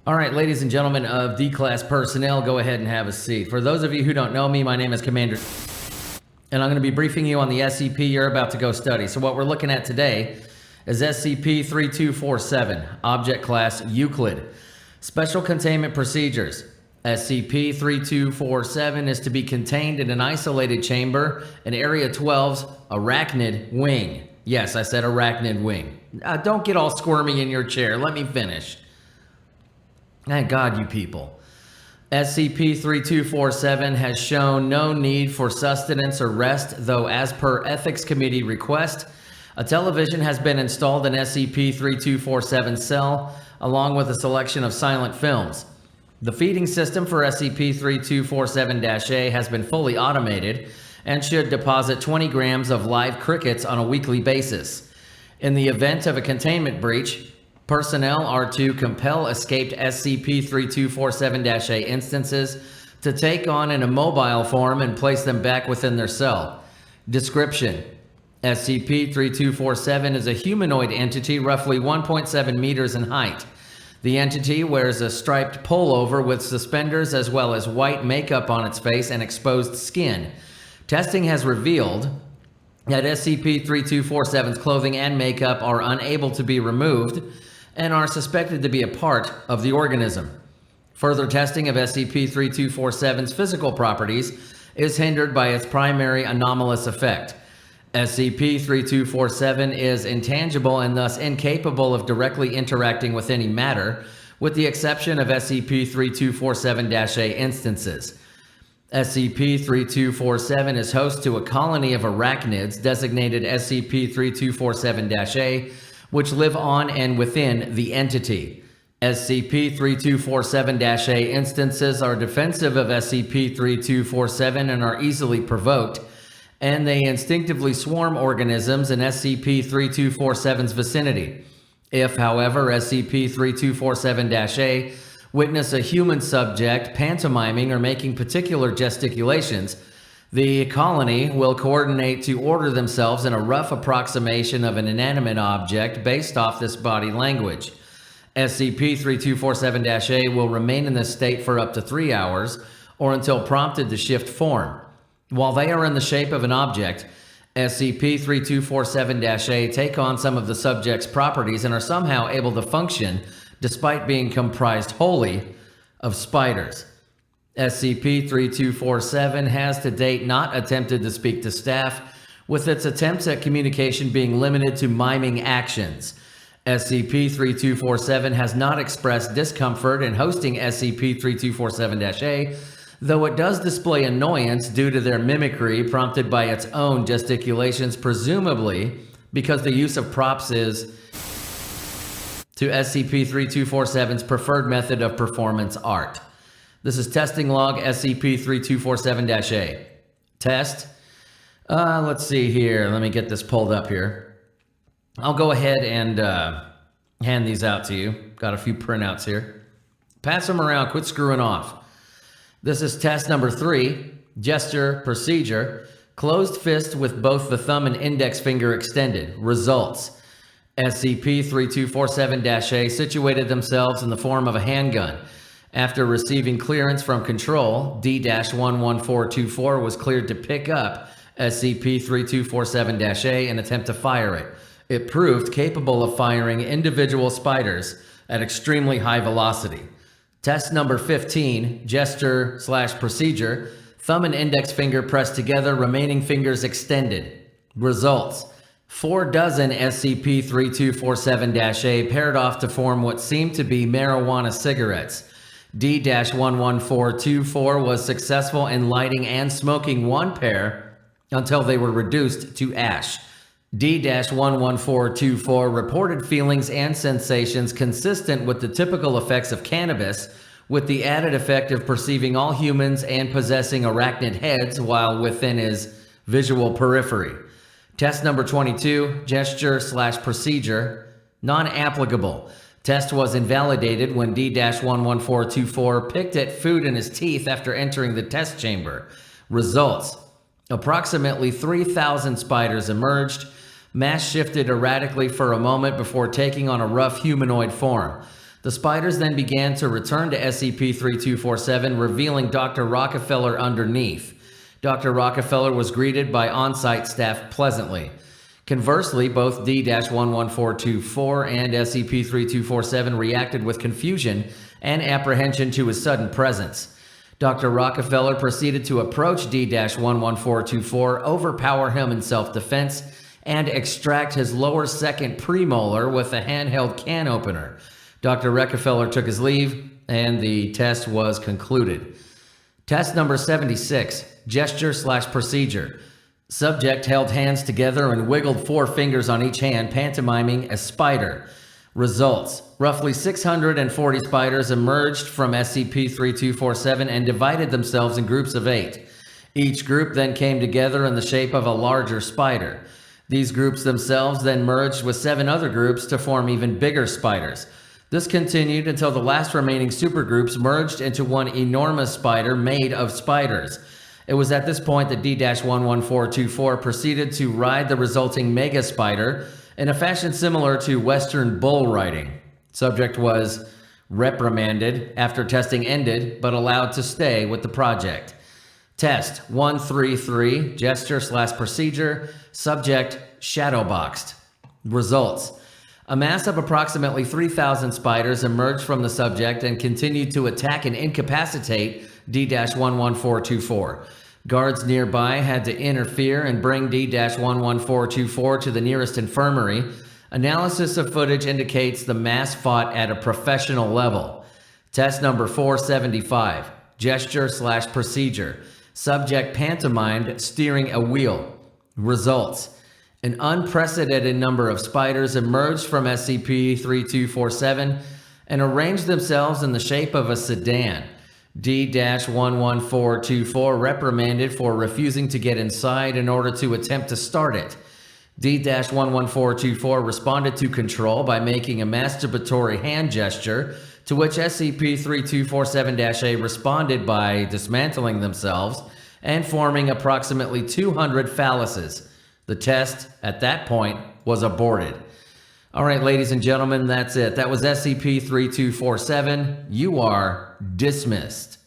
All right, ladies and gentlemen of D-Class personnel, go ahead and have a seat. For those of you who don't know me, my name is Commander, and I'm going to be briefing you on the SCP you're about to go study. So what we're looking at today is SCP-3247, Object Class Euclid. Special Containment Procedures. SCP-3247 is to be contained in an isolated chamber in Area 12's Arachnid Wing. Yes, I said Arachnid Wing. Don't get all squirmy in your chair. Let me finish. Thank God, you people. SCP-3247 has shown no need for sustenance or rest, though as per Ethics Committee request, a television has been installed in SCP-3247's cell, along with a selection of silent films. The feeding system for SCP-3247-A has been fully automated and should deposit 20 grams of live crickets on a weekly basis. In the event of a containment breach, personnel are to compel escaped SCP-3247-A instances to take on an immobile form and place them back within their cell. Description: SCP-3247 is a humanoid entity roughly 1.7 meters in height. The entity wears a striped pullover with suspenders as well as white makeup on its face and exposed skin. Testing has revealed that SCP-3247's clothing and makeup are unable to be removed and are suspected to be a part of the organism. Further testing of SCP-3247's physical properties is hindered by its primary anomalous effect. SCP-3247 is intangible and thus incapable of directly interacting with any matter, with the exception of SCP-3247-A instances. SCP-3247 is host to a colony of arachnids designated SCP-3247-A, which live on and within the entity. SCP-3247-A instances are defensive of SCP-3247 and are easily provoked, and they instinctively swarm organisms in SCP-3247's vicinity. If, however, SCP-3247-A witness a human subject pantomiming or making particular gesticulations, the colony will coordinate to order themselves in a rough approximation of an inanimate object based off this body language. SCP-3247-A will remain in this state for up to 3 hours or until prompted to shift form. While they are in the shape of an object, SCP-3247-A take on some of the subject's properties and are somehow able to function despite being comprised wholly of spiders. SCP-3247 has to date not attempted to speak to staff, with its attempts at communication being limited to miming actions. SCP-3247 has not expressed discomfort in hosting SCP-3247-A, though it does display annoyance due to their mimicry prompted by its own gesticulations, presumably because the use of props is to SCP-3247's preferred method of performance art. This is testing log SCP-3247-A. Test. Let's see here. Let me get this pulled up here. I'll go ahead and hand these out to you. Got a few printouts here. Pass them around. Quit screwing off. This is test number 3. Gesture procedure. Closed fist with both the thumb and index finger extended. Results. SCP-3247-A situated themselves in the form of a handgun. After receiving clearance from Control, D-11424 was cleared to pick up SCP-3247-A and attempt to fire it. It proved capable of firing individual spiders at extremely high velocity. Test number 15, gesture/procedure, thumb and index finger pressed together, remaining fingers extended. Results: 4 dozen SCP-3247-A paired off to form what seemed to be marijuana cigarettes. D-11424 was successful in lighting and smoking 1 pair until they were reduced to ash. D-11424 reported feelings and sensations consistent with the typical effects of cannabis, with the added effect of perceiving all humans and possessing arachnid heads while within his visual periphery. Test number 22, gesture/procedure, non-applicable. Test was invalidated when D-11424 picked at food in his teeth after entering the test chamber. Results: approximately 3,000 spiders emerged. Mass shifted erratically for a moment before taking on a rough humanoid form. The spiders then began to return to SCP-3247, revealing Dr. Rockefeller underneath. Dr. Rockefeller was greeted by on-site staff pleasantly. Conversely, both D-11424 and SCP-3247 reacted with confusion and apprehension to his sudden presence. Dr. Rockefeller proceeded to approach D-11424, overpower him in self-defense, and extract his lower second premolar with a handheld can opener. Dr. Rockefeller took his leave, and the test was concluded. Test number 76, gesture/procedure. Subject held hands together and wiggled 4 fingers on each hand, pantomiming a spider. Results: roughly 640 spiders emerged from SCP-3247 and divided themselves in groups of 8. Each group then came together in the shape of a larger spider. These groups themselves then merged with 7 other groups to form even bigger spiders. This continued until the last remaining supergroups merged into one enormous spider made of spiders. It was at this point that D-11424 proceeded to ride the resulting mega spider in a fashion similar to Western bull riding. Subject was reprimanded after testing ended, but allowed to stay with the project. Test 133, gesture/procedure, subject shadowboxed. Results: a mass of approximately 3,000 spiders emerged from the subject and continued to attack and incapacitate D-11424. Guards nearby had to interfere and bring D-11424 to the nearest infirmary. Analysis of footage indicates the mass fought at a professional level. Test number 475, gesture/procedure. Subject pantomimed steering a wheel. Results: an unprecedented number of spiders emerged from SCP-3247 and arranged themselves in the shape of a sedan. D-11424 reprimanded for refusing to get inside in order to attempt to start it. D-11424 responded to control by making a masturbatory hand gesture, to which SCP-3247-A responded by dismantling themselves and forming approximately 200 phalluses. The test, at that point, was aborted. All right, ladies and gentlemen, that's it. That was SCP-3247. You are dismissed.